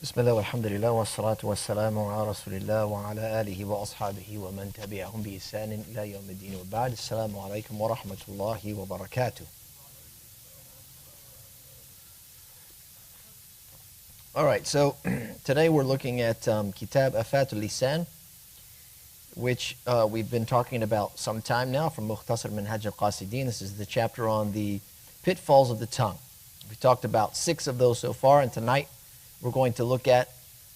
Bismillah, walhamdulillah, wa salatu wa salamu ala rasulillah wa ala alihi wa ashabihi wa man tabi'ahum bi isanin ila yawmiddin wa ba'd. Assalamu alaikum wa rahmatullahi wa barakatuh. All right, so today we're looking at Kitab Afatul Lisan, which we've been talking about some time now from Mukhtasar Minhaj al-Qasidin. This is the chapter on the pitfalls of the tongue. We talked about 6 of those so far, and tonight we're going to look at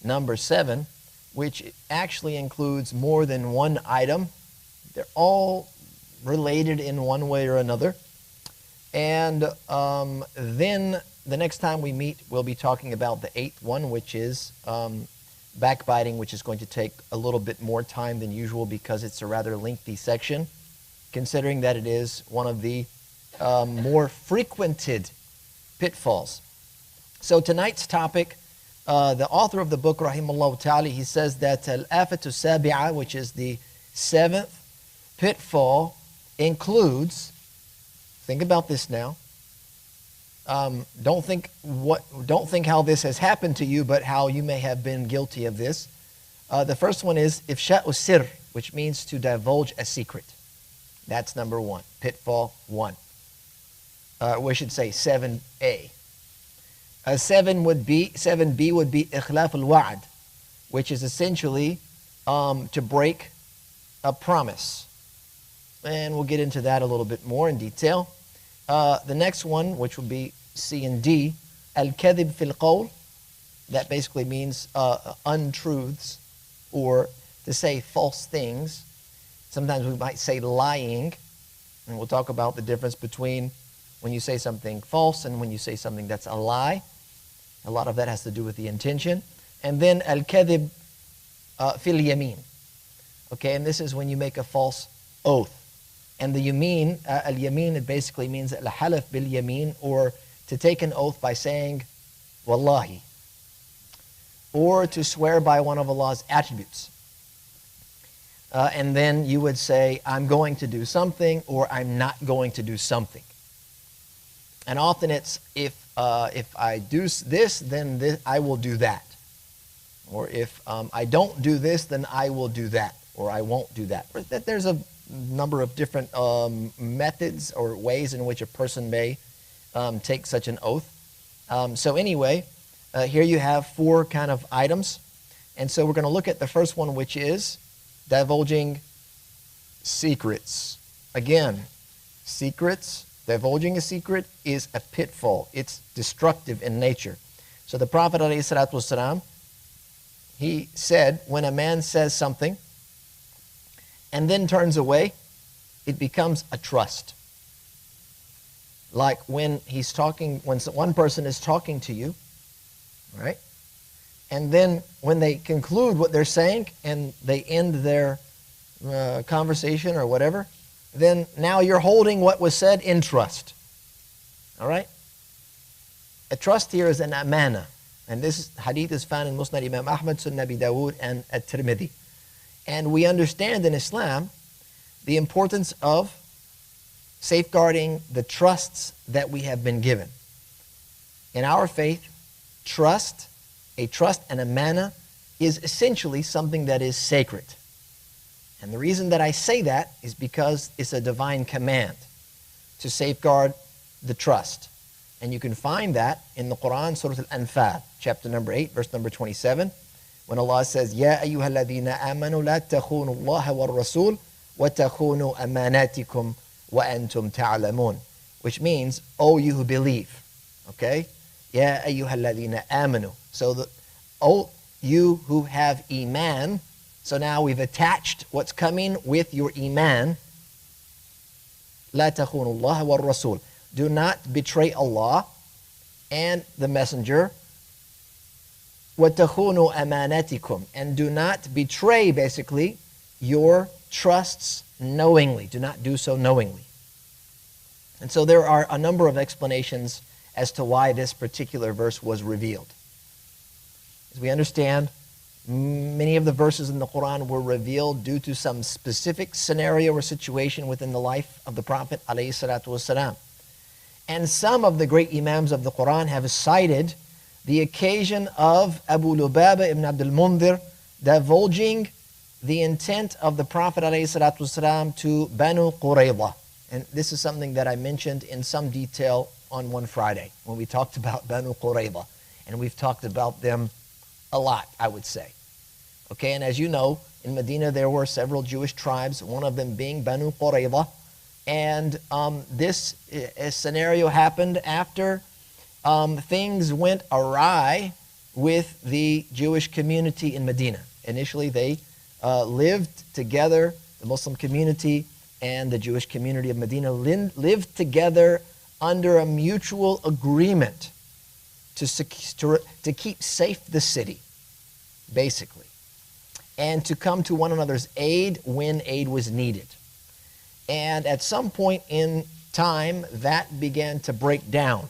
number 7, which actually includes more than one item. They're all related in one way or another. And then the next time we meet, we'll be talking about the 8th one, which is backbiting, which is going to take a little bit more time than usual because it's a rather lengthy section, considering that it is one of the more frequented pitfalls. So tonight's topic, the author of the book, rahimahullah ta'ala, he says that al-afatu sabi'a, which is the 7th pitfall, includes, think about this now, don't think how this has happened to you, but how you may have been guilty of this. The first one is ifsha'u sirr, which means to divulge a secret. That's number 1, pitfall 1. We should say 7A. 7B would be ikhlaf al-wa'd, which is essentially to break a promise. And we'll get into that a little bit more in detail. The next one, which would be C and D, al-kadhib fil qawl. That basically means untruths, or to say false things. Sometimes we might say lying, and we'll talk about the difference between when you say something false and when you say something that's a lie. A lot of that has to do with the intention. And then al-kadhib fil yameen. Okay, and this is when you make a false oath. And the yameen, al-yameen, it basically means al-halaf bil yameen, or to take an oath by saying wallahi, or to swear by one of Allah's attributes. And then you would say, I'm going to do something, or I'm not going to do something. And often it's, if I do this, then I will do that. Or if I don't do this, then I will do that, or I won't do that. There's a number of different methods or ways in which a person may take such an oath. So anyway, here you have 4 kind of items. And so we're going to look at the first one, which is divulging secrets. Again, secrets. Divulging a secret is a pitfall. It's destructive in nature. So the Prophet ﷺ, he said, when a man says something and then turns away, it becomes a trust. Like when he's talking, when one person is talking to you, right? And then when they conclude what they're saying and they end their conversation or whatever, then now you're holding what was said in trust. All right? A trust here is an amana. And this hadith is found in Musnad Imam Ahmad, Sunan Abi Dawood, and At-Tirmidhi. And we understand in Islam the importance of safeguarding the trusts that we have been given. In our faith, a trust, an amana, is essentially something that is sacred. And the reason that I say that is because it's a divine command to safeguard the trust. And you can find that in the Quran, Surah Al-Anfal, chapter number 8, verse number 27, when Allah says, Ya ayyuhalladhina amanu la takhunu Allah wa rasul wa takhunu amanatikum wa antum ta'lamun. Which means, oh you who believe. Okay? Ya ayyuhalladhina amanu. So, oh you who have iman. So now we've attached what's coming with your iman. La takhunu Allah wa rasul. Do not betray Allah and the messenger. Wa takhunu amanatikum. And do not betray, basically, your trusts knowingly. Do not do so knowingly. And so there are a number of explanations as to why this particular verse was revealed. As we understand, many of the verses in the Quran were revealed due to some specific scenario or situation within the life of the Prophet ﷺ. And some of the great Imams of the Quran have cited the occasion of Abu Lubaba ibn Abdul Mundhir divulging the intent of the Prophet ﷺ to Banu Qurayza. And this is something that I mentioned in some detail on one Friday when we talked about Banu Qurayza. And we've talked about them a lot, I would say. Okay, and as you know, in Medina there were several Jewish tribes, one of them being Banu Qurayza. And this scenario happened after things went awry with the Jewish community in Medina. Initially, they lived together, the Muslim community and the Jewish community of Medina lived together under a mutual agreement to keep safe the city, basically, and to come to one another's aid when aid was needed. And at some point in time, that began to break down,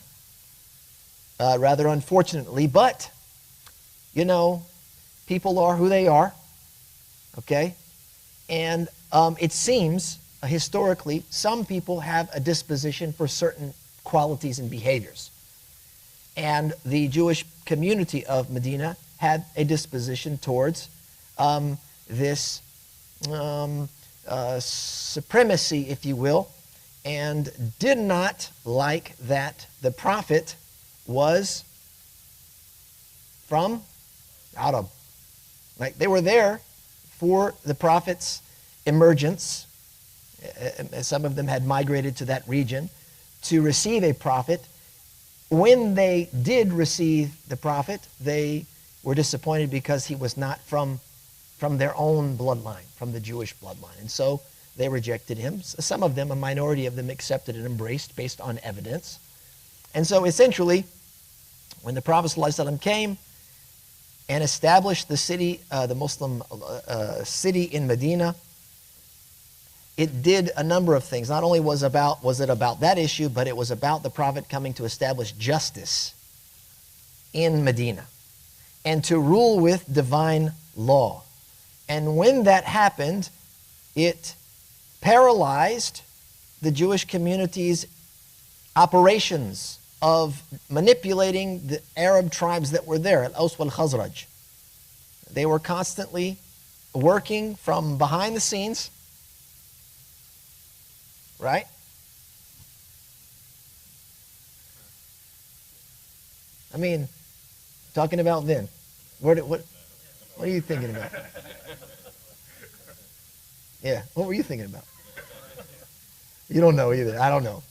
rather unfortunately. But, you know, people are who they are, okay? And it seems, historically, some people have a disposition for certain qualities and behaviors. And the Jewish community of Medina had a disposition towards this supremacy, if you will, and did not like that the Prophet was from Arab. Like, they were there for the Prophet's emergence. Some of them had migrated to that region to receive a prophet. When they did receive the Prophet, they were disappointed because he was not from their own bloodline, from the Jewish bloodline. And so they rejected him. Some of them, a minority of them, accepted and embraced based on evidence. And so essentially, when the Prophet ﷺ came and established the city, the Muslim city in Medina, it did a number of things. Not only was it about that issue, but it was about the Prophet coming to establish justice in Medina and to rule with divine law. And when that happened, it paralyzed the Jewish community's operations of manipulating the Arab tribes that were there, Al-Aws wal-Khazraj. They were constantly working from behind the scenes, right? I mean, talking about then, what are you thinking about? Yeah, what were you thinking about? You don't know either. I don't know.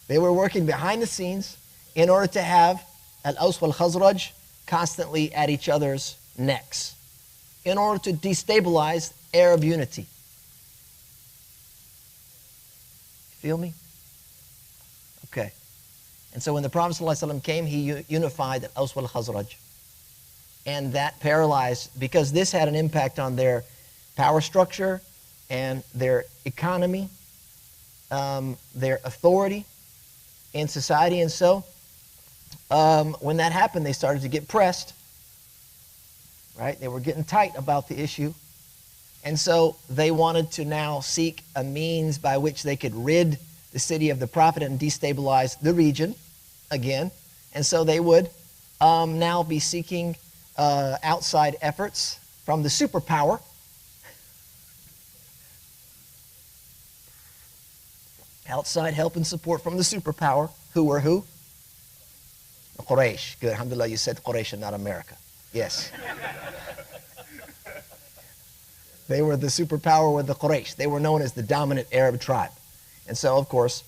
They were working behind the scenes in order to have Al-Aws wal-Khazraj constantly at each other's necks, in order to destabilize Arab unity. Feel me? Okay. And so when the Prophet ﷺ came, he unified Al-Aws wal-Khazraj. And that paralyzed, because this had an impact on their power structure and their economy, their authority in society. And so when that happened, they started to get pressed, right? They were getting tight about the issue. And so they wanted to now seek a means by which they could rid the city of the Prophet and destabilize the region again. And so they would now be seeking outside efforts from the superpower. Outside help and support from the superpower. Who were who? Quraysh. Good. Alhamdulillah, you said Quraysh and not America. Yes. They were the superpower with the Quraysh. They were known as the dominant Arab tribe. And so, of course,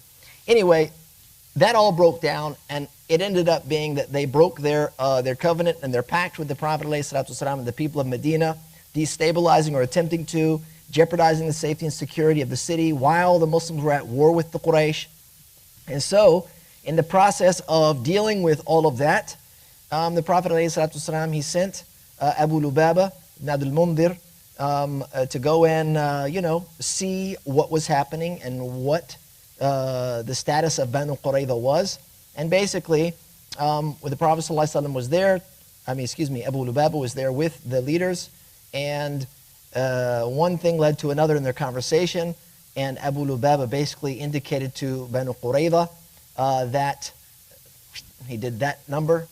anyway, that all broke down, and it ended up being that they broke their covenant and their pact with the Prophet ﷺ and the people of Medina, destabilizing or attempting to, jeopardizing the safety and security of the city while the Muslims were at war with the Quraysh. And so, in the process of dealing with all of that, the Prophet ﷺ, he sent Abu Lubaba ibn Abdul Mundhir to go and, see what was happening and what the status of Banu Qurayza was. And basically, when the Prophet ﷺ was there, Abu Lubaba was there with the leaders, and one thing led to another in their conversation, and Abu Lubaba basically indicated to Banu Qurayza that he did that number,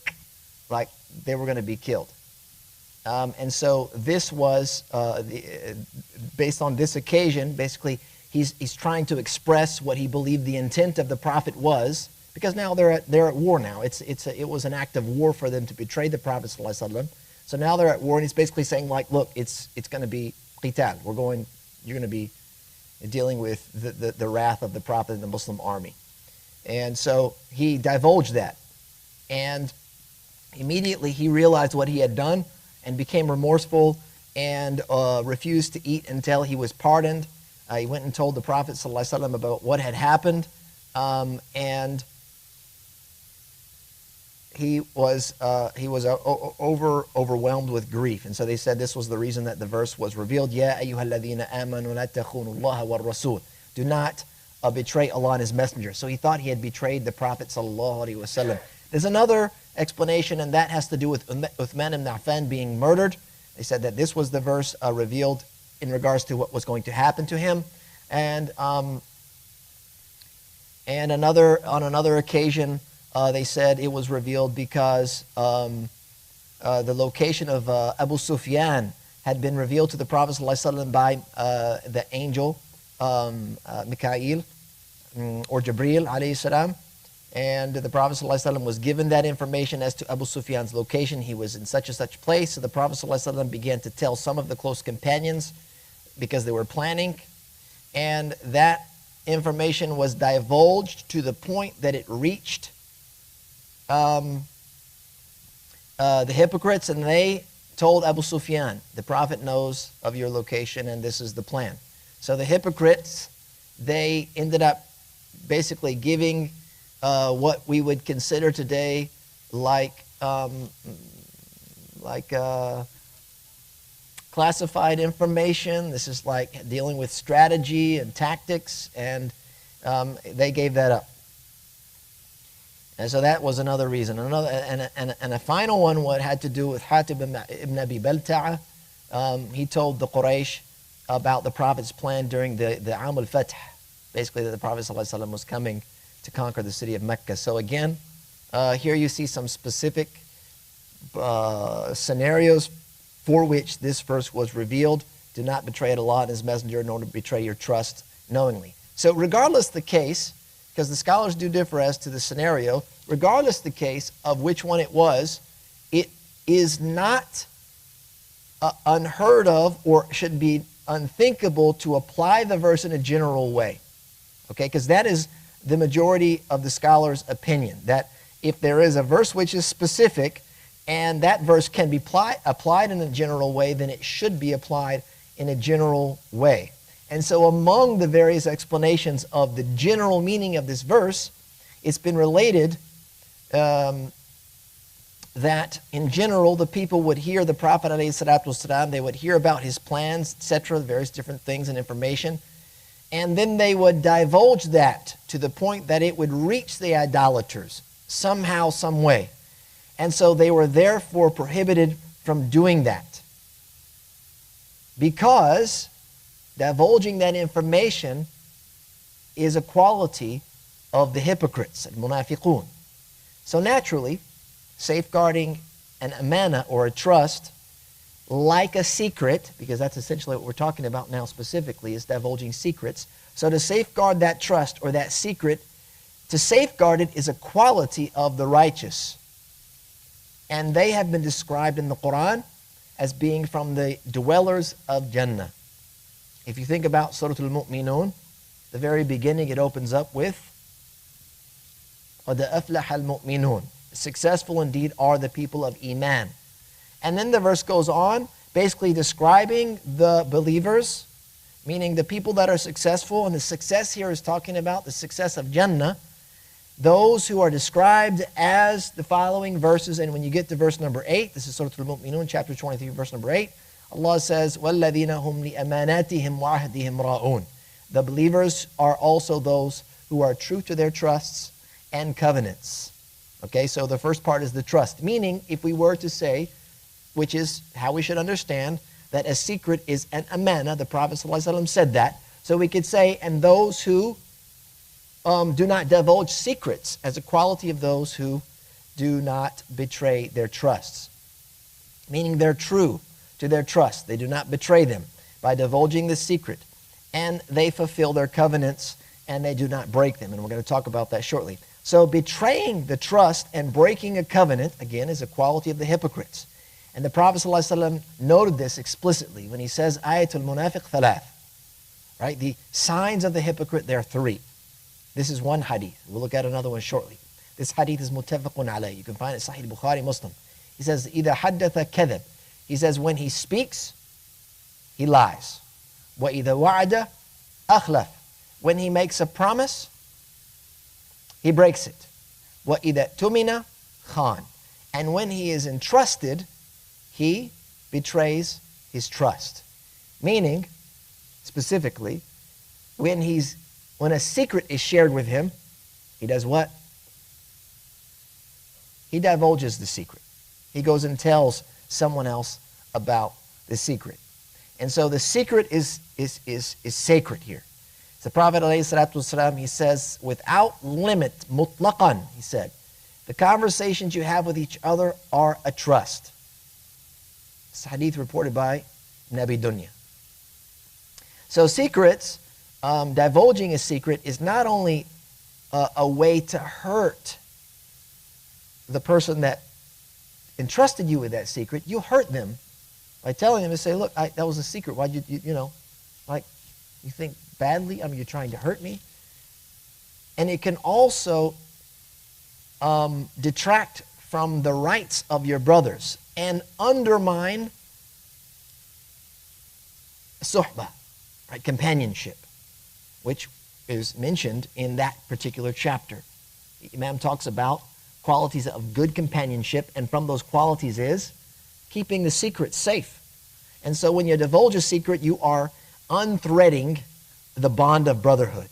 like they were going to be killed. And so this was, based on this occasion, basically he's trying to express what he believed the intent of the Prophet was, because now they're at war now. It was an act of war for them to betray the Prophet ﷺ. So now they're at war, and he's basically saying, like, look, it's going to be qital. You're going to be dealing with the wrath of the Prophet and the Muslim army. And so he divulged that. And immediately he realized what he had done and became remorseful and refused to eat until he was pardoned. He went and told the Prophet ﷺ about what had happened, and he was overwhelmed with grief. And so they said this was the reason that the verse was revealed. Ya ayyuhalladhina amanu la takhunu Allah wa rasul. Do not betray Allah and His Messenger. So he thought he had betrayed the Prophet ﷺ. There's another explanation, and that has to do with Uthman ibn Affan being murdered. They said that this was the verse revealed in regards to what was going to happen to him. And on another occasion, they said it was revealed because the location of Abu Sufyan had been revealed to the Prophet ﷺ by the angel Mikael or Jibreel alayhi salam. And the Prophet ﷺ was given that information as to Abu Sufyan's location. He was in such and such place. So the Prophet ﷺ began to tell some of the close companions because they were planning. And that information was divulged to the point that it reached the hypocrites, and they told Abu Sufyan, the Prophet knows of your location and this is the plan. So the hypocrites, they ended up basically giving what we would consider today like classified information. This is like dealing with strategy and tactics, and they gave that up. And so that was another reason. And a final one, what had to do with Hatib ibn Abi Balta'a. He told the Quraysh about the Prophet's plan during the Aam al-Fath, basically that the Prophet ﷺ was coming to conquer the city of Mecca. So again, here you see some specific scenarios for which this verse was revealed. Do not betray Allah and His Messenger, nor to betray your trust knowingly. So regardless the case, because the scholars do differ as to the scenario, regardless the case of which one it was, it is not unheard of or should be unthinkable to apply the verse in a general way. Okay, because that is the majority of the scholars' opinion, that if there is a verse which is specific and that verse can be applied in a general way, then it should be applied in a general way. And so among the various explanations of the general meaning of this verse, it's been related that in general the people would hear the Prophet ﷺ, they would hear about his plans, etc., various different things and information, and then they would divulge that to the point that it would reach the idolaters somehow, some way. And so they were therefore prohibited from doing that, because divulging that information is a quality of the hypocrites, al-munafiqun. So naturally, safeguarding an amana or a trust like a secret, because that's essentially what we're talking about now specifically, is divulging secrets. So to safeguard that trust or that secret, to safeguard it is a quality of the righteous. And they have been described in the Quran as being from the dwellers of Jannah. If you think about Surah Al-Mu'minun, the very beginning it opens up with قَدْ أَفْلَحَ الْمُؤْمِنُونَ. Successful indeed are the people of Iman. And then the verse goes on, basically describing the believers, meaning the people that are successful, and the success here is talking about the success of Jannah, those who are described as the following verses. And when you get to verse number 8, this is Surah Al-Mu'minun, chapter 23, verse number 8, Allah says, وَالَّذِينَ هُمْ لِأَمَانَاتِهِمْ وَعَهْدِهِمْ رَاءُونَ. The believers are also those who are true to their trusts and covenants. Okay, so the first part is the trust, meaning if we were to say, which is how we should understand, that a secret is an amana, the Prophet ﷺ said that, so we could say, and those who do not divulge secrets, as a quality of those who do not betray their trusts. Meaning they're true to their trust. They do not betray them by divulging the secret. And they fulfill their covenants and they do not break them. And we're going to talk about that shortly. So betraying the trust and breaking a covenant, again, is a quality of the hypocrites. And the Prophet ﷺ noted this explicitly when he says, Ayatul Munafiq Thalath. Right? The signs of the hypocrite, there are 3. This is one hadith. We'll look at another one shortly. This hadith is muttafaqun alayh. You can find it Sahih Bukhari, Muslim. He says, إِذَا حَدَّثَ كَذَبْ. He says, when he speaks, he lies. وَإِذَا وَعَدَ أَخْلَفْ. When he makes a promise, he breaks it. وَإِذَا تُمِنَ خَانْ. And when he is entrusted, he betrays his trust. Meaning, specifically, when a secret is shared with him, he does what? He divulges the secret. He goes and tells someone else about the secret. And so the secret is sacred here. The Prophet ﷺ, he says, without limit, mutlaqan, he said, the conversations you have with each other are a trust. This hadith reported by Nabi Dunya. So secrets, divulging a secret is not only a way to hurt the person that entrusted you with that secret, you hurt them by telling them to say, look, that was a secret. Why'd you think badly? I mean, you're trying to hurt me. And it can also detract from the rights of your brothers and undermine suhbah, right, companionship, which is mentioned in that particular chapter. The Imam talks about qualities of good companionship, and from those qualities is keeping the secret safe. And so when you divulge a secret, you are unthreading the bond of brotherhood.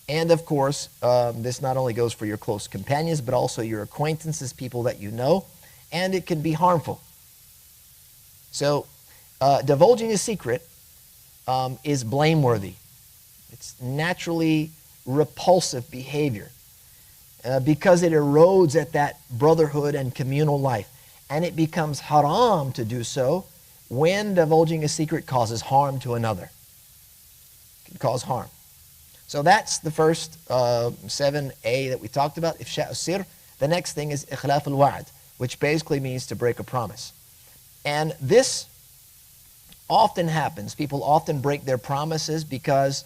And of course, this not only goes for your close companions, but also your acquaintances, people that you know, and it can be harmful. So divulging a secret is blameworthy. It's naturally repulsive behavior because it erodes at that brotherhood and communal life. And it becomes haram to do so when divulging a secret causes harm to another. It can cause harm. So that's the first 7a that we talked about, ifsha'u sir. The next thing is ikhlaf al-wa'd, which basically means to break a promise. And this often happens. People often break their promises because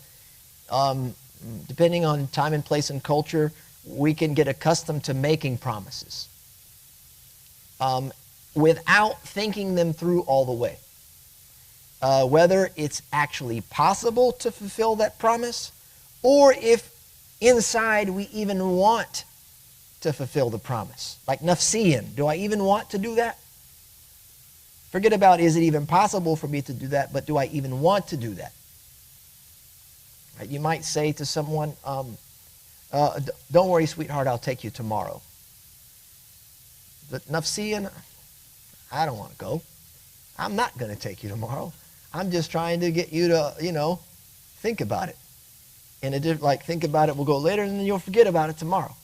depending on time and place and culture, we can get accustomed to making promises without thinking them through all the way. Whether it's actually possible to fulfill that promise, or if inside we even want to fulfill the promise. Like nafsiyan, do I even want to do that? Forget about is it even possible for me to do that, but do I even want to do that? Right? You might say to someone, don't worry, sweetheart, I'll take you tomorrow. But nafsiyan, I don't want to go. I'm not going to take you tomorrow. I'm just trying to get you to, think about it. And think about it, we'll go later, and then you'll forget about it tomorrow.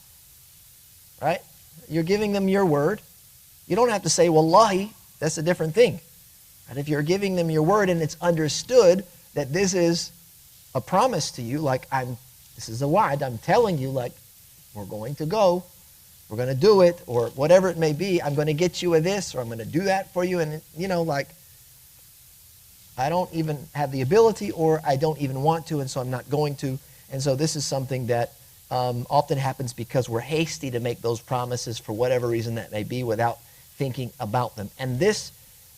Right? You're giving them your word. You don't have to say, wallahi, that's a different thing. And if you're giving them your word and it's understood that this is a promise to you, this is a wa'd, I'm telling you, we're going to go, we're going to do it, or whatever it may be, I'm going to get you a this, or I'm going to do that for you, and I don't even have the ability, or I don't even want to, and so I'm not going to. And so this is something that often happens because we're hasty to make those promises for whatever reason that may be without thinking about them. And this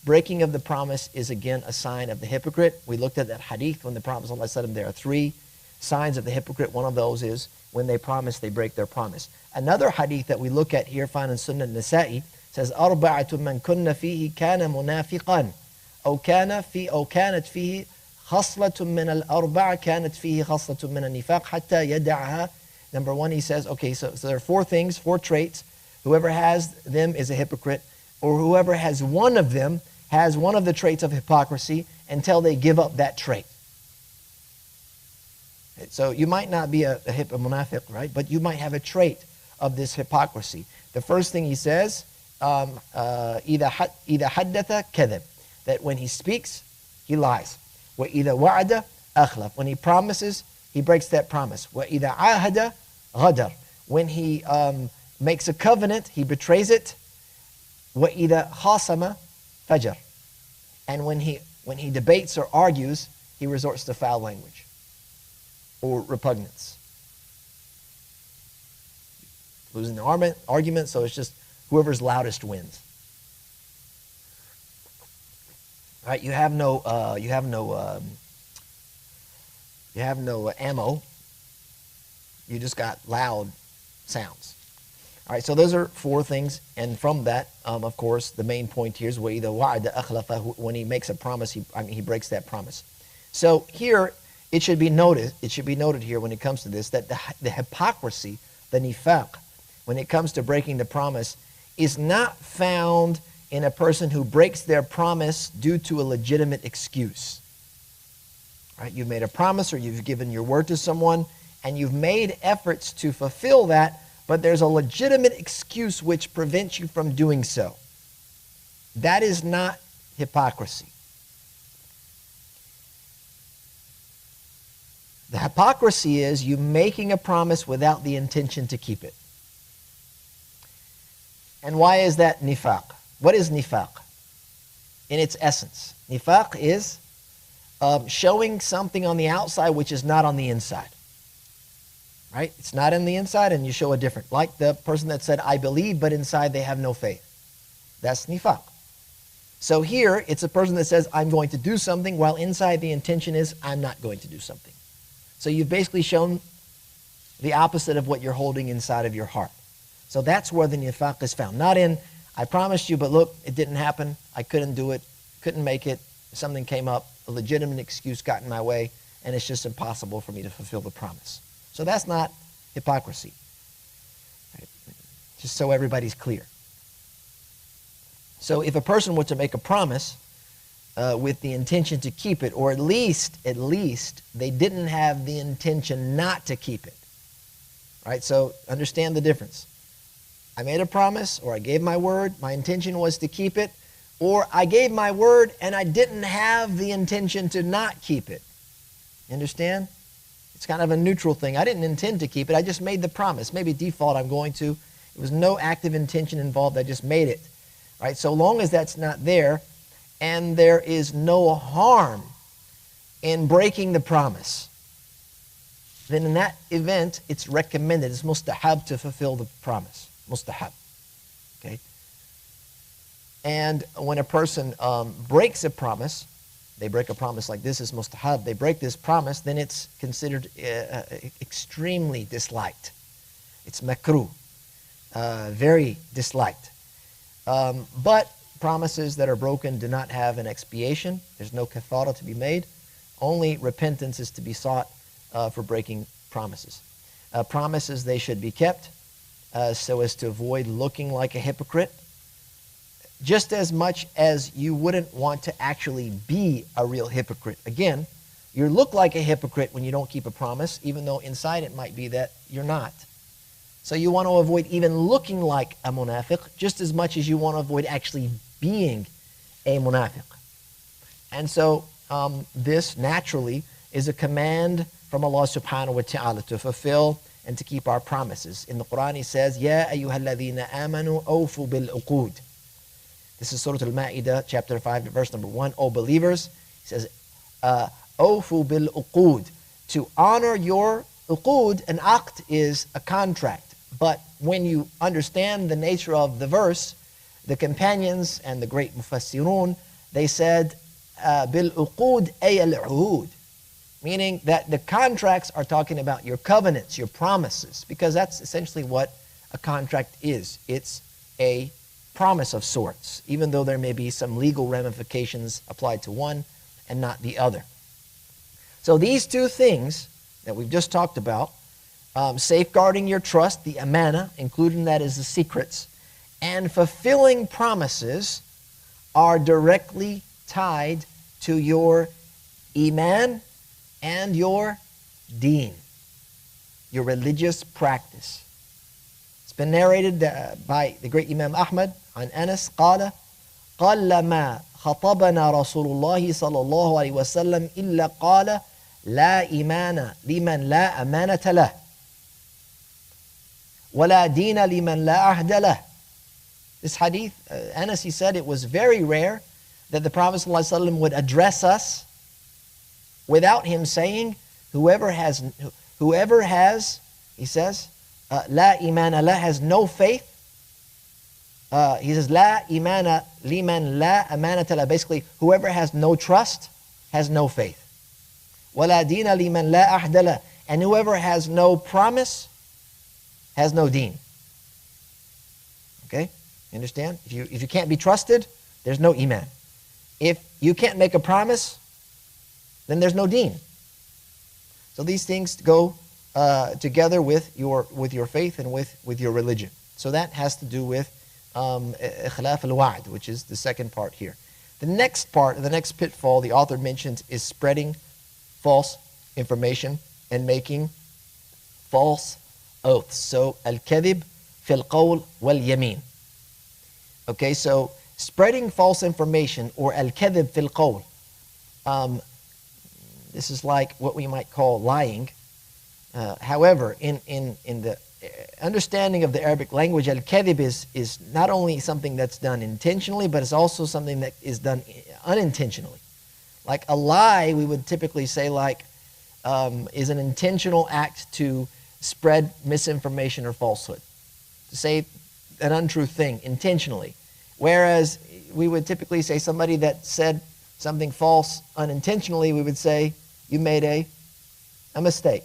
breaking of the promise is again a sign of the hypocrite. We looked at that hadith when the Prophet ﷺ, there are 3 signs of the hypocrite. One of those is when they promise, they break their promise. Another hadith that we look at here, found in Sunnah Nasa'i, says, أَرْبَعَةٌ مَنْ كُنَّ فِيهِ كَانَ مُنَافِقًا أو كانت فيه خصلة من الأربع كانت فيه خصلة من النفاق حتى يدعها. Number 1, he says, okay, so there are 4 things, 4 traits. Whoever has them is a hypocrite, or whoever has one of them has one of the traits of hypocrisy until they give up that trait. So you might not be a munafiq, right? But you might have a trait of this hypocrisy. The first thing he says, إِذَا حَدَّثَ كَذَبَ, that when he speaks, he lies. وَإِذَا وَعَدَ أَخْلَفَ, when he promises, he breaks that promise. وَإِذَا عَاهَدَ غَدَرَ, when he makes a covenant, he betrays it. وَإِذَا خَاصَمَ فَجَرَ, and when he debates or argues, he resorts to foul language or repugnance. Losing the argument, so it's just whoever's loudest wins. All right, you have no ammo. You just got loud sounds. All right, so those are four things, and from that, of course, the main point here is وَإِذَا وَعَدَ أَخْلَفَ, when he makes a promise, he breaks that promise. So here, it should be noted here when it comes to this, that the hypocrisy, the nifaq, when it comes to breaking the promise, is not found in a person who breaks their promise due to a legitimate excuse. Right? You've made a promise, or you've given your word to someone, and you've made efforts to fulfill that, but there's a legitimate excuse which prevents you from doing so. That is not hypocrisy. The hypocrisy is you making a promise without the intention to keep it. And why is that nifaq? What is nifaq? In its essence, nifaq is showing something on the outside which is not on the inside. Right? It's not in the inside, and you show a different. Like the person that said, I believe, but inside they have no faith. That's nifaq. So here, it's a person that says, I'm going to do something, while inside the intention is, I'm not going to do something. So you've basically shown the opposite of what you're holding inside of your heart. So that's where the nifaq is found. Not in, I promised you, but look, it didn't happen. I couldn't do it, couldn't make it. Something came up, a legitimate excuse got in my way, and it's just impossible for me to fulfill the promise. So that's not hypocrisy. Right? Just so everybody's clear. So if a person were to make a promise with the intention to keep it, or at least they didn't have the intention not to keep it. Right? So understand the difference. I made a promise, or I gave my word, my intention was to keep it, or I gave my word and I didn't have the intention to not keep it. You understand? It's kind of a neutral thing. I didn't intend to keep it. I just made the promise. Maybe default I'm going to. It was no active intention involved. I just made it. Right? So long as that's not there, and there is no harm in breaking the promise, then in that event, it's recommended. It's mustahab to fulfill the promise. Mustahab. Okay? And when a person breaks a promise, they break a promise like this is mustahab, they break this promise, then it's considered extremely disliked. It's makruh, very disliked. But promises that are broken do not have an expiation. There's no kaffara to be made. Only repentance is to be sought for breaking promises. Promises, they should be kept so as to avoid looking like a hypocrite. Just as much as you wouldn't want to actually be a real hypocrite. Again, you look like a hypocrite when you don't keep a promise, even though inside it might be that you're not. So you want to avoid even looking like a munafiq, just as much as you want to avoid actually being a munafiq. And so this naturally is a command from Allah subhanahu wa ta'ala to fulfill and to keep our promises. In the Quran He says, Ya ayyuhalladhina amanu awfu bil uqud. This is Surah Al-Ma'idah, chapter 5, verse number 1. O believers, He says, awfu bil uqud. To honor your uqud, an aqd is a contract. But when you understand the nature of the verse, the companions and the great mufassirun, they said, bil uqud ay al-uhud. Meaning that the contracts are talking about your covenants, your promises, because that's essentially what a contract is. It's a promise of sorts, even though there may be some legal ramifications applied to one and not the other. So these two things that we've just talked about, safeguarding your trust, the amana, including that as the secrets, and fulfilling promises are directly tied to your iman and your deen, your religious practice. It's been narrated by the great Imam Ahmad on Anas قال قلما خطبنا رسول الله صلى الله عليه وسلم إلا قال لا إيمان لمن لا أمانة له ولا دين لمن لا عهد له. This hadith, Anas, he said it was very rare that the Prophet ﷺ would address us without him saying, whoever has, he says, la imana la, has no faith. He says, la imana liman la amanata la. Basically, whoever has no trust has no faith. Wala dina liman la ahda la. And whoever has no promise has no deen. Okay? You understand? If you can't be trusted, there's no iman. If you can't make a promise, then there's no deen. So these things go together with your faith and with your religion. So that has to do with ikhlaf al-wa'd, which is the second part here. The next part, the next pitfall the author mentions is spreading false information and making false oaths. So al-kadhib fil qawl wal yamin. Okay, so spreading false information, or al-kadhib fil qawl. This is like what we might call lying. However, in the understanding of the Arabic language, al-kadhib is not only something that's done intentionally, but it's also something that is done unintentionally. Like a lie, we would typically say is an intentional act to spread misinformation or falsehood, to say an untrue thing intentionally. Whereas we would typically say somebody that said something false unintentionally, we would say you made a mistake.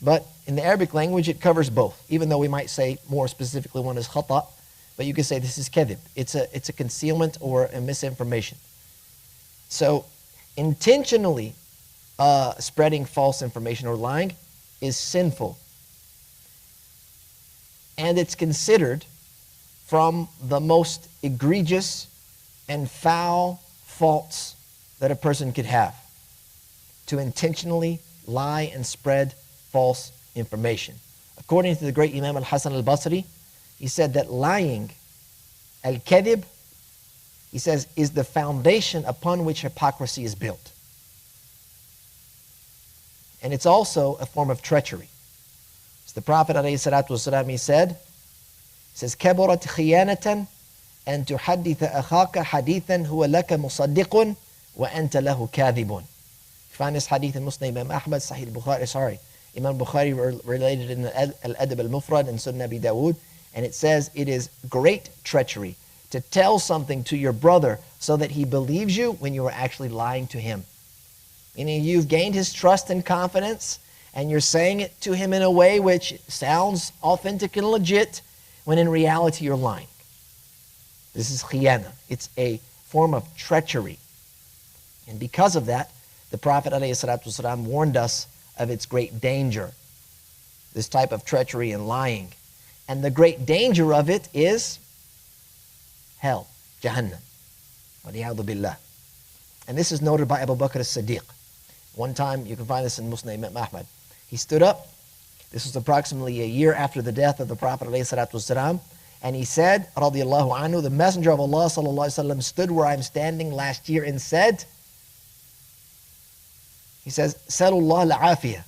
But in the Arabic language, it covers both, even though we might say more specifically one is khata, but you could say this is kadhib. It's a concealment or a misinformation. So intentionally spreading false information or lying is sinful. And it's considered from the most egregious and foul faults that a person could have, to intentionally lie and spread false information. According to the great Imam al-Hasan al-Basri, he said that lying, al-kadhib, he says, is the foundation upon which hypocrisy is built. And it's also a form of treachery. So the Prophet ﷺ, he says, كَبُرَتْ خِيَانَةً أَن تُحَدِّثَ أَخَاكَ حَدِيثًا هُوَ لَكَ مُصَدِّقٌ وَأَنْتَ لَهُ كَاذِبٌ. You find this hadith in Musnad Imam Ahmad, Sahih Bukhari, Imam Bukhari related in Al-Adab al-Mufrad and Sunan Abi Dawood, and it says it is great treachery to tell something to your brother so that he believes you when you are actually lying to him. Meaning you've gained his trust and confidence, and you're saying it to him in a way which sounds authentic and legit, when in reality you're lying. This is khiyana. It's a form of treachery. And because of that, the Prophet ﷺ warned us of its great danger, this type of treachery and lying. And the great danger of it is hell, Jahannam. Waliyadu billah. And this is noted by Abu Bakr as-Siddiq. One time, you can find this in Musnad Imam Ahmad. He stood up. This was approximately a year after the death of the Prophet ﷺ, and he said, radiyallahu anhu, the Messenger of Allah sallallahu alaihi wasallam stood where I'm standing last year and said, he says, Salullah al-afiyah.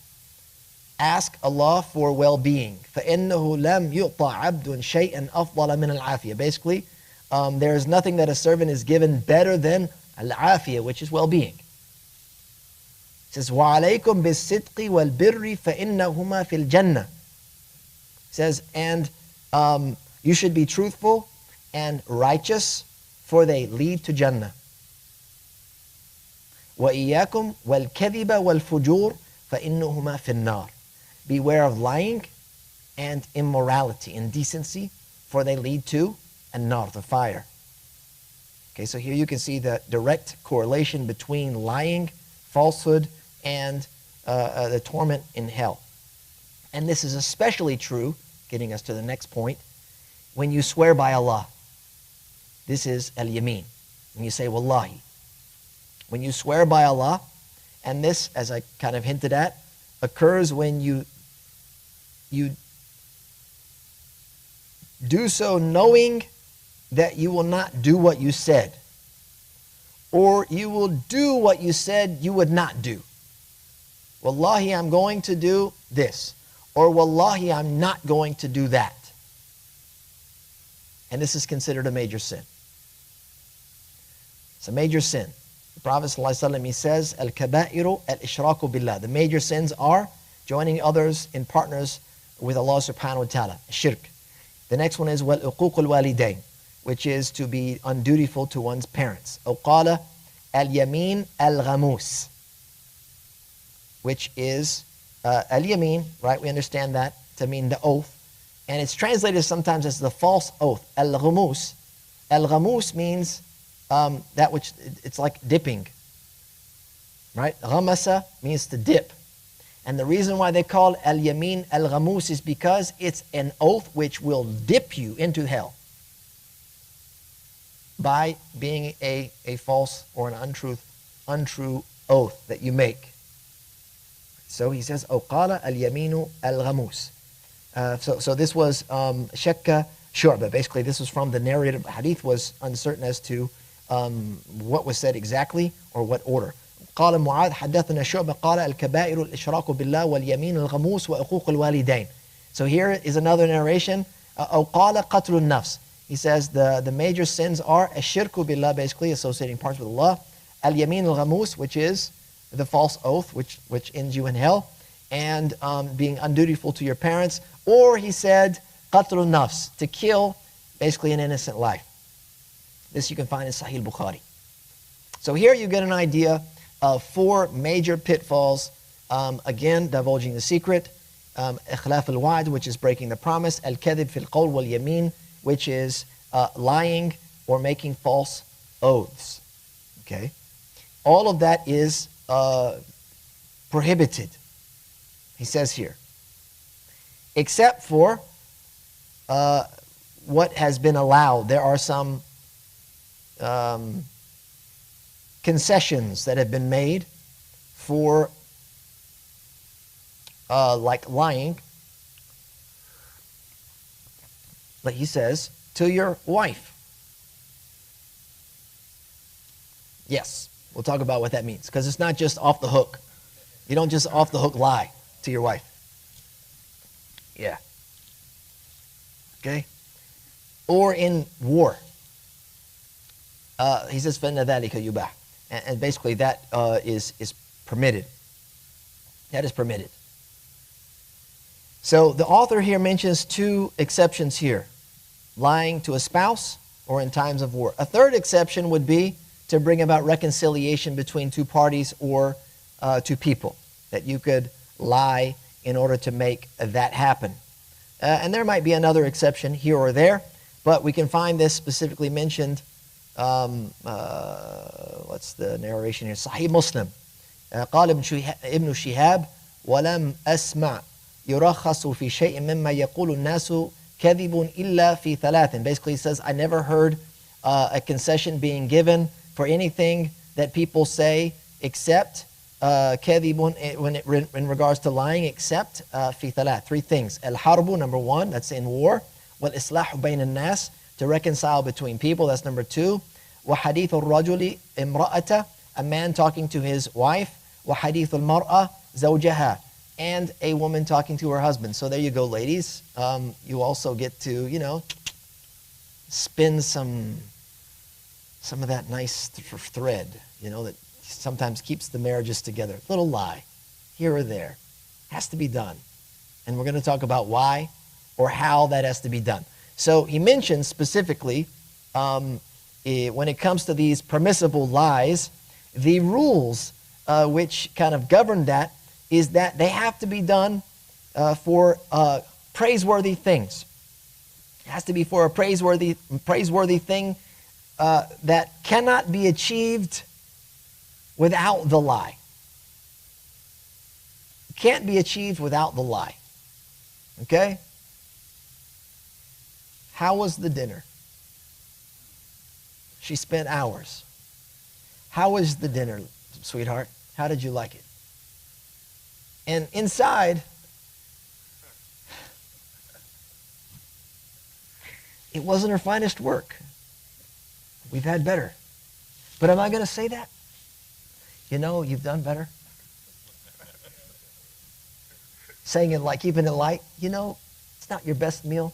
Ask Allah for well-being. فَإِنَّهُ لَمْ يُعْطَى عَبْدٌ شَيْئًا أَفْضَلَ مِنَ الْعَافِيَةِ. Basically, there is nothing that a servant is given better than al-afiyah, which is well-being. He says, وَعَلَيْكُمْ بِالصِّدْقِ وَالْبِرِّ فَإِنَّهُمَا فِي الْجَنَّةِ. He says, and you should be truthful and righteous, for they lead to Jannah. وَإِيَّاكُمْ وَالْكَذِبَ وَالْفُجُورِ فَإِنَّهُمَا فِي النَّارِ. Beware of lying and immorality, indecency, for they lead to an-nar, the fire. Okay, so here you can see the direct correlation between lying, falsehood, and the torment in hell. And this is especially true, getting us to the next point, when you swear by Allah. This is al-yamin. When you say wallahi. When you swear by Allah, and this, as I kind of hinted at, occurs when you do so knowing that you will not do what you said, or you will do what you said you would not do. Wallahi, I'm going to do this, or wallahi, I'm not going to do that. And this is considered a major sin. It's a major sin. The Prophet ﷺ, he says, Al-kaba'iru al-ishraku billah. The major sins are joining others in partners with Allah subhanahu wa ta'ala, shirk. The next one is wal-uquq al-walidain, which is to be undutiful to one's parents. Aw qala al-yamin al-ghamus, which is al-yamin, right? We understand that to mean the oath. And it's translated sometimes as the false oath. Al-ghamus. Al-ghamus means that which, it's like dipping, right? Ghamasa means to dip. And the reason why they call al-yamin al-ghamus is because it's an oath which will dip you into hell by being a false or an untrue oath that you make. So he says, أو قال اليمين الغموس. So this was Shakka Shu'bah. Basically, this was from the narrated hadith, was uncertain as to what was said exactly or what order. قال معاذ حدثنا شعبة قال الكبائر الإشراك بالله واليمين الغموس وعقوق الوالدين. So here is another narration. أو قال قتل النفس. He says the major sins are الشرك بالله, basically associating parts with Allah. اليمين الغموس, which is the false oath, which ends you in hell, and being undutiful to your parents. Or he said قتل النفس, to kill basically an innocent life. This you can find in Sahih Bukhari. So here you get an idea of 4 major pitfalls. Again, divulging the secret. Ikhlaf al-wa'd, which is breaking the promise. Al-kadhib fil qawl wal yamin, which is lying or making false oaths. Okay? All of that is prohibited, he says here. Except for what has been allowed. There are some concessions that have been made for like lying. But he says, to your wife. Yes, we'll talk about what that means, because it's not just off the hook. You don't just off the hook lie to your wife. Yeah. Okay? Or in war. He says, فَإِنَّ ذَلِكَ يُبَاحٌ. And basically that is permitted. That is permitted. So the author here mentions 2 exceptions here. Lying to a spouse or in times of war. A third exception would be to bring about reconciliation between 2 parties or 2 people. That you could lie in order to make that happen. And there might be another exception here or there, but we can find this specifically mentioned. What's the narration here? Sahih Muslim. قال ابن شهاب ولم أسمع يرخص في شيء مما يقول الناس كذب إلا في 3. Basically he says, I never heard a concession being given for anything that people say except كذب in regards to lying, except في 3 things. الحرب, number 1, that's in war. والإصلاح بين الناس, to reconcile between people, that's number 2. وحديث الرجل امرأة, a man talking to his wife. وحديث المرأة زوجها, and a woman talking to her husband. So there you go, ladies. You also get to, spin some of that nice thread, that sometimes keeps the marriages together. Little lie, here or there, has to be done. And we're going to talk about why or how that has to be done. So he mentions specifically, when it comes to these permissible lies, the rules which kind of govern that is that they have to be done for praiseworthy things. It has to be for a praiseworthy thing that cannot be achieved without the lie. It can't be achieved without the lie. Okay? How was the dinner? She spent hours. How was the dinner, sweetheart? How did you like it? And inside, it wasn't her finest work. We've had better. But am I going to say that? You know, you've done better. Saying it like, keeping it light, you know, it's not your best meal.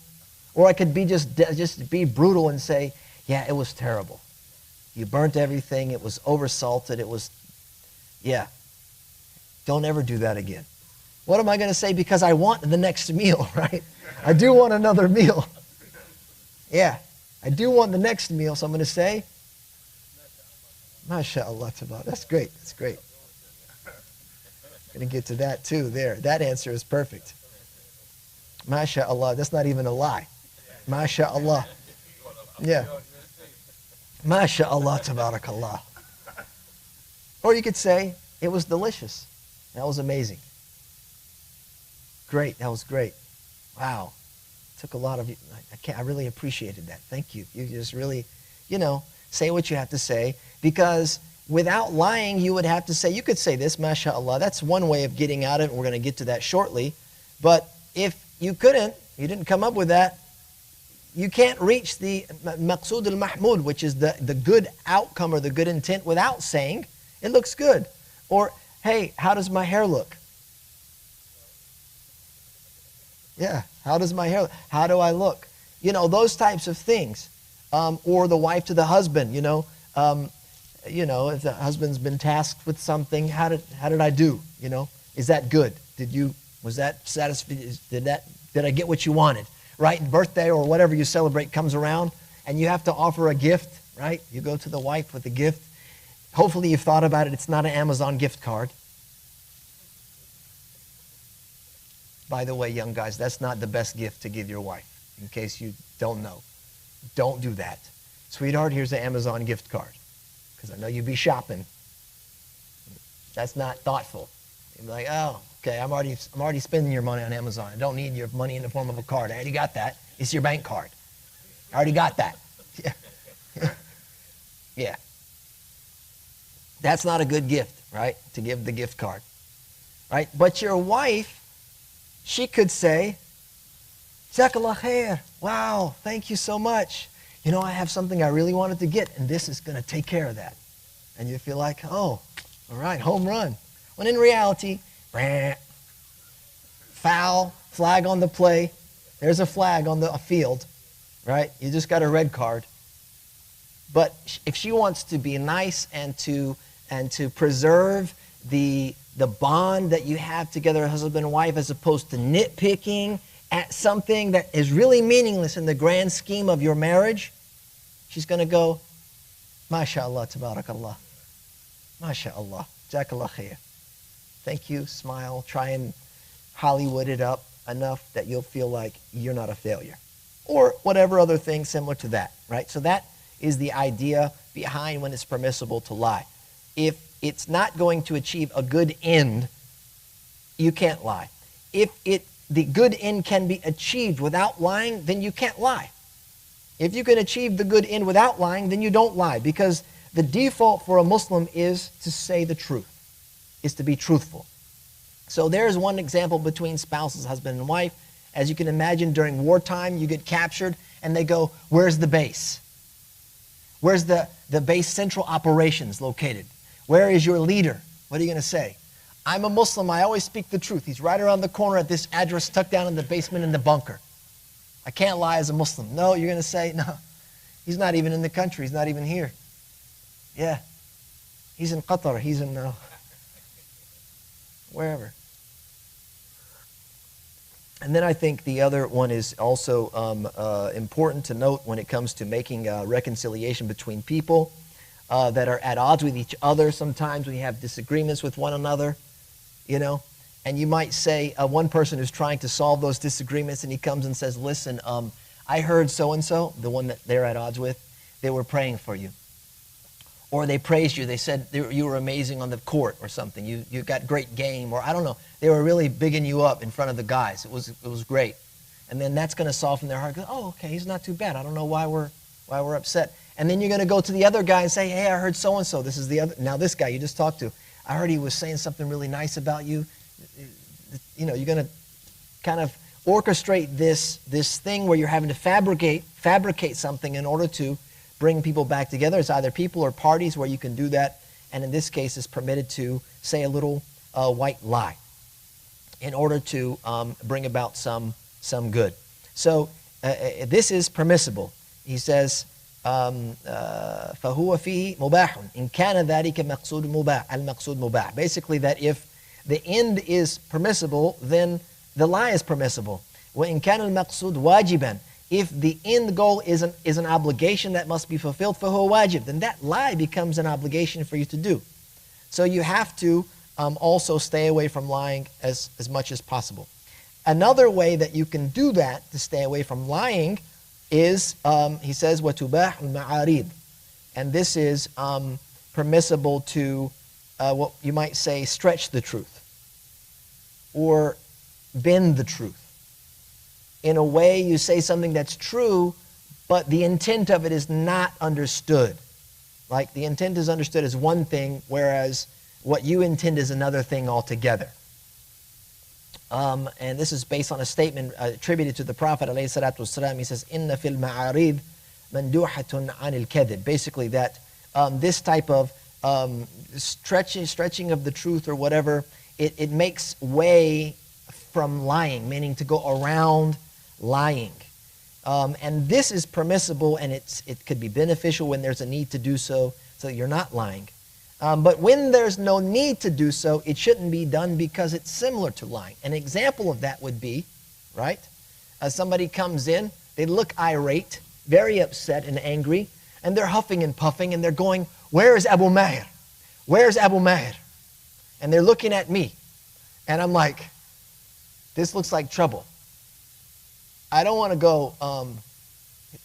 Or I could be just be brutal and say, yeah, it was terrible. You burnt everything. It was oversalted. It was, yeah. Don't ever do that again. What am I going to say? Because I want the next meal, right? I do want another meal. Yeah, I do want the next meal. So I'm going to say, MashaAllah, Tabarak. That's great. That's great. I'm going to get to that too there. That answer is perfect. MashaAllah. That's not even a lie. MashaAllah. Yeah. MashaAllah, Tabarakallah. Or you could say, it was delicious. That was amazing. Great. That was great. Wow. Took a lot of you. I really appreciated that. Thank you. You just really, you know, say what you have to say. Because without lying, you would have to say, you could say this, MashaAllah. That's one way of getting out of it, and we're going to get to that shortly. But if you couldn't, you didn't come up with that, you can't reach the maqsood al-mahmud, which is the good outcome or the good intent without saying, it looks good. Or, hey, how does my hair look? Yeah, how does my hair look? How do I look? You know, those types of things. Or the wife to the husband, you know, if the husband's been tasked with something, how did I do? You know, is that good? Was that satisfied? Did I get what you wanted? Right? Birthday or whatever you celebrate comes around and you have to offer a gift, right? You go to the wife with a gift. Hopefully you've thought about it. It's not an Amazon gift card. By the way, young guys, that's not the best gift to give your wife, in case you don't know. Don't do that. Sweetheart, here's an Amazon gift card, because I know you'd be shopping. That's not thoughtful. You'd be like, oh, okay, I'm already spending your money on Amazon. I don't need your money in the form of a card. I already got that. It's your bank card. I already got that. Yeah. Yeah. That's not a good gift, right? To give the gift card. Right? But your wife, she could say, Jazakallah khair. Wow, thank you so much. You know, I have something I really wanted to get, and this is going to take care of that. And you feel like, oh, all right, home run. When in reality, foul, flag on the play. There's a flag on the field, right? You just got a red card. But if she wants to be nice and to preserve the bond that you have together, husband and wife, as opposed to nitpicking at something that is really meaningless in the grand scheme of your marriage, she's going to go, MashaAllah, Tabarakallah. MashaAllah, Jazakallah khair. Thank you, smile, try and Hollywood it up enough that you'll feel like you're not a failure. Or whatever other thing similar to that, right? So that is the idea behind when it's permissible to lie. If it's not going to achieve a good end, you can't lie. If the good end can be achieved without lying, then you can't lie. If you can achieve the good end without lying, then you don't lie, because the default for a Muslim is to say the truth, is to be truthful. So there's one example between spouses, husband and wife. As you can imagine, during wartime, you get captured and they go, where's the base? Where's the base central operations located? Where is your leader? What are you going to say? I'm a Muslim, I always speak the truth. He's right around the corner at this address tucked down in the basement in the bunker. I can't lie as a Muslim. No, you're going to say, no, he's not even in the country. He's not even here. Yeah, he's in Qatar. He's in wherever. And then I think the other one is also important to note when it comes to making reconciliation between people that are at odds with each other. Sometimes we have disagreements with one another, you know. And you might say, one person who's trying to solve those disagreements, and he comes and says, listen, I heard so-and-so, the one that they're at odds with, they were praying for you. Or they praised you. They said you were amazing on the court or something. You got great game, or I don't know. They were really bigging you up in front of the guys. It was great. And then that's going to soften their heart. Go, oh, okay, he's not too bad. I don't know why we're upset. And then you're going to go to the other guy and say, hey, I heard so-and-so. This is the other. Now this guy you just talked to, I heard he was saying something really nice about you. You know, you're going to kind of orchestrate this thing where you're having to fabricate something in order to bring people back together. It's either people or parties where you can do that, and in this case, it's permitted to say a little white lie in order to bring about some good. So this is permissible. He says, فهو فيه مباح إن كان ذلك مقصود مباح المقصود مباح. Basically, that if the end is permissible, then the lie is permissible. وإن كان المقصود واجبا. If the end goal is an obligation that must be fulfilled, فهو واجب, then that lie becomes an obligation for you to do. So you have to also stay away from lying as much as possible. Another way that you can do that, to stay away from lying, is, he says, وَتُبَاحُ الْمَعَارِيض. And this is permissible to, what you might say, stretch the truth or bend the truth. In a way, you say something that's true, but the intent of it is not understood. Like the intent is understood as one thing, whereas what you intend is another thing altogether. And this is based on a statement attributed to the Prophet ﷺ. He says, "Inna fil ma'arid manduhatun anil kadhib." Basically, that this type of stretching of the truth or whatever, it makes way from lying, meaning to go around lying. And this is permissible, and it could be beneficial when there's a need to do so that you're not lying. But when there's no need to do so, it shouldn't be done because it's similar to lying. An example of that would be, right? Somebody comes in, they look irate, very upset and angry, and they're huffing and puffing, and they're going, "Where is Abu Maher? Where's Abu Maher?" And they're looking at me. And I'm like, this looks like trouble. I don't want to go,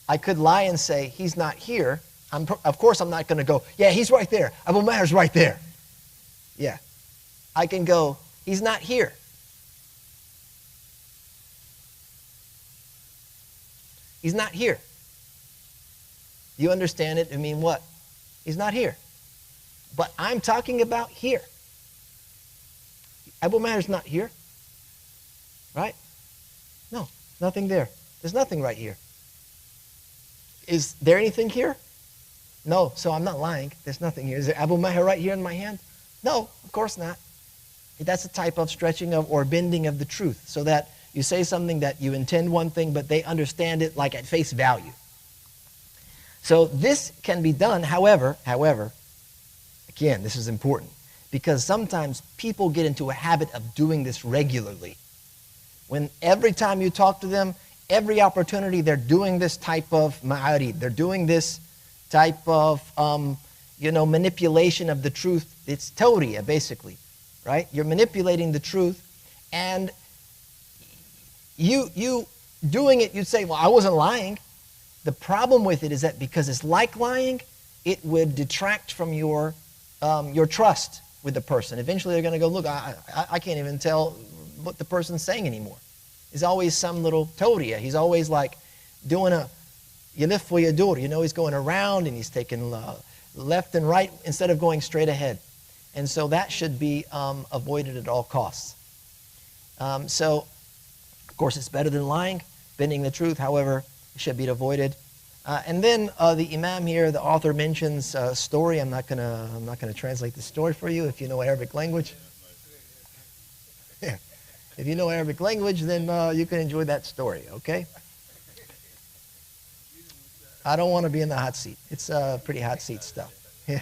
I could lie and say, "He's not here." Of course, I'm not going to go, "Yeah, he's right there. Abu Maher's right there." Yeah. I can go, "He's not here." He's not here. You understand it? I mean, what? He's not here. But I'm talking about here. Abu Maher's not here. Right? No, nothing there. There's nothing right here. Is there anything here? No, so I'm not lying. There's nothing here. Is there Abu Maher right here in my hand? No, of course not. That's a type of stretching of or bending of the truth, so that you say something that you intend one thing, but they understand it like at face value. So this can be done, however, again, this is important, because sometimes people get into a habit of doing this regularly. When every time you talk to them, every opportunity, they're doing this type of ma'arid. They're doing this type of, manipulation of the truth. It's tawriya, basically, right? You're manipulating the truth, and you doing it, you'd say, "Well, I wasn't lying." The problem with it is that because it's like lying, it would detract from your trust with the person. Eventually, they're going to go, "Look, I can't even tell what the person's saying anymore." There's always some little tawriya. He's always like doing a yalif wa yadur, he's going around and he's taking left and right instead of going straight ahead. And so that should be avoided at all costs. So, of course, it's better than lying, bending the truth, however, it should be avoided. And then the Imam here, the author mentions a story. I'm not gonna translate the story for you if you know Arabic language. Yeah. If you know Arabic language, then you can enjoy that story, okay? I don't want to be in the hot seat. It's pretty hot seat stuff. Yeah.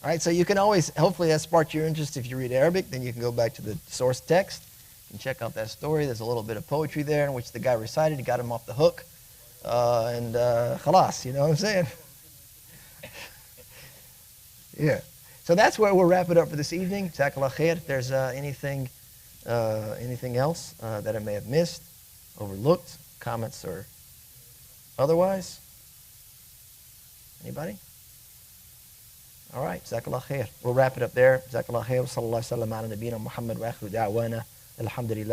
All right, so you can always, hopefully that sparked your interest. If you read Arabic, then you can go back to the source text and check out that story. There's a little bit of poetry there in which the guy recited. He got him off the hook. And khalas, you know what I'm saying? Yeah. So that's where we'll wrap it up for this evening. Jazakallah khair. If there's anything else that I may have missed, overlooked, comments or otherwise? Anybody? All right. Jazakallah khair. We'll wrap it up there. Jazakallah khair. Sallallahu alaihi wa sallam ala nabina Muhammad wa akhiru da'wana. Alhamdulillah.